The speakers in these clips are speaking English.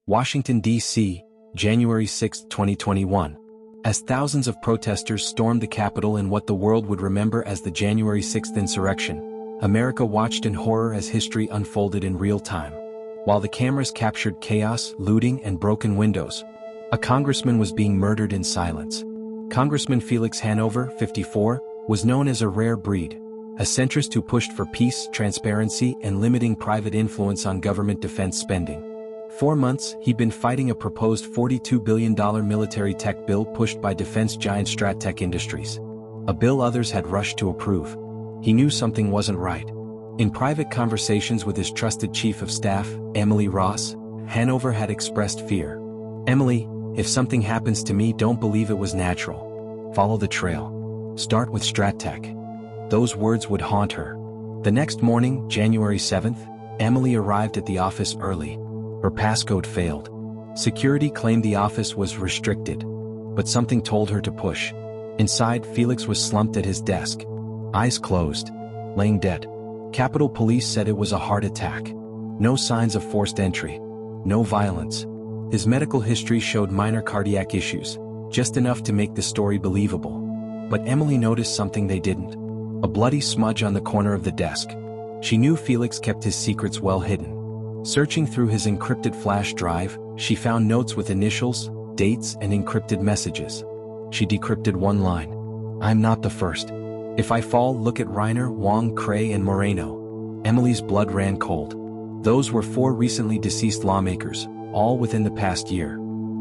Washington, D.C., January 6, 2021. As thousands of protesters stormed the Capitol in what the world would remember as the January 6th insurrection, America watched in horror as history unfolded in real time. While the cameras captured chaos, looting, and broken windows, a congressman was being murdered in silence. Congressman Felix Hanover, 54, was known as a rare breed, a centrist who pushed for peace, transparency, and limiting private influence on government defense spending. 4 months, he'd been fighting a proposed $42 billion military tech bill pushed by defense giant StratTech Industries. A bill others had rushed to approve. He knew something wasn't right. In private conversations with his trusted chief of staff, Emily Ross, Hanover had expressed fear. "Emily, if something happens to me, don't believe it was natural. Follow the trail. Start with StratTech." Those words would haunt her. The next morning, January 7th, Emily arrived at the office early. Her passcode failed. Security claimed the office was restricted, but something told her to push. Inside, Felix was slumped at his desk, eyes closed, laying dead. Capitol Police said it was a heart attack. No signs of forced entry. No violence. His medical history showed minor cardiac issues, just enough to make the story believable. But Emily noticed something they didn't. A bloody smudge on the corner of the desk. She knew Felix kept his secrets well hidden. Searching through his encrypted flash drive, she found notes with initials, dates, and encrypted messages. She decrypted one line. "I'm not the first. If I fall, look at Reiner, Wong, Cray, and Moreno." Emily's blood ran cold. Those were 4 recently deceased lawmakers, all within the past year.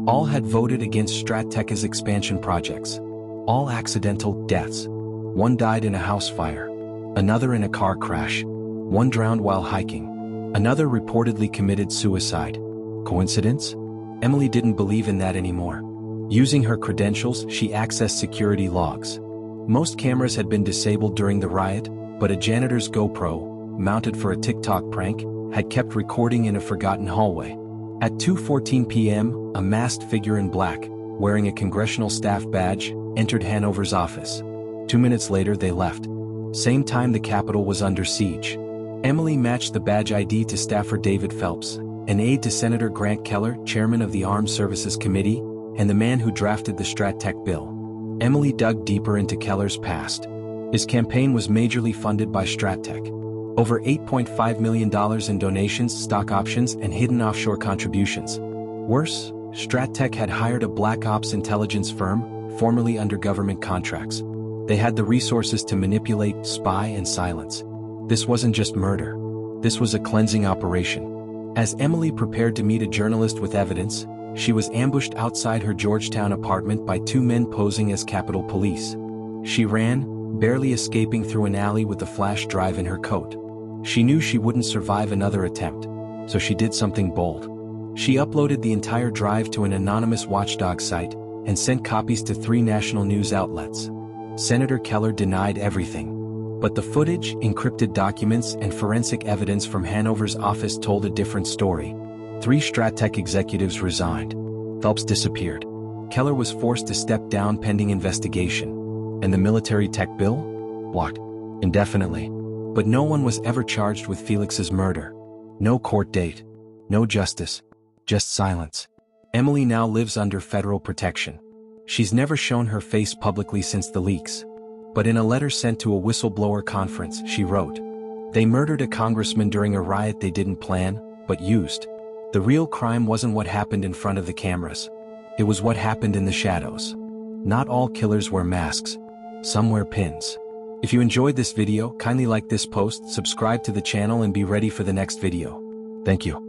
All had voted against StratTech's expansion projects. All accidental deaths. One died in a house fire. Another in a car crash. One drowned while hiking. Another reportedly committed suicide. Coincidence? Emily didn't believe in that anymore. Using her credentials, she accessed security logs. Most cameras had been disabled during the riot, but a janitor's GoPro, mounted for a TikTok prank, had kept recording in a forgotten hallway. At 2:14 p.m., a masked figure in black, wearing a congressional staff badge, entered Hanover's office. 2 minutes later, they left. Same time the Capitol was under siege. Emily matched the badge ID to staffer David Phelps, an aide to Senator Grant Keller, chairman of the Armed Services Committee, and the man who drafted the StratTech bill. Emily dug deeper into Keller's past. His campaign was majorly funded by StratTech. Over $8.5 million in donations, stock options, and hidden offshore contributions. Worse, StratTech had hired a black ops intelligence firm, formerly under government contracts. They had the resources to manipulate, spy, and silence. This wasn't just murder. This was a cleansing operation. As Emily prepared to meet a journalist with evidence, she was ambushed outside her Georgetown apartment by 2 men posing as Capitol Police. She ran, barely escaping through an alley with the flash drive in her coat. She knew she wouldn't survive another attempt, so she did something bold. She uploaded the entire drive to an anonymous watchdog site and sent copies to 3 national news outlets. Senator Keller denied everything. But the footage, encrypted documents, and forensic evidence from Hanover's office told a different story. 3 StratTech executives resigned. Phelps disappeared. Keller was forced to step down pending investigation. And the military tech bill? Blocked. Indefinitely. But no one was ever charged with Felix's murder. No court date. No justice. Just silence. Emily now lives under federal protection. She's never shown her face publicly since the leaks. But in a letter sent to a whistleblower conference, she wrote, "They murdered a congressman during a riot they didn't plan, but used. The real crime wasn't what happened in front of the cameras. It was what happened in the shadows. Not all killers wear masks. Some wear pins." If you enjoyed this video, kindly like this post, subscribe to the channel, and be ready for the next video. Thank you.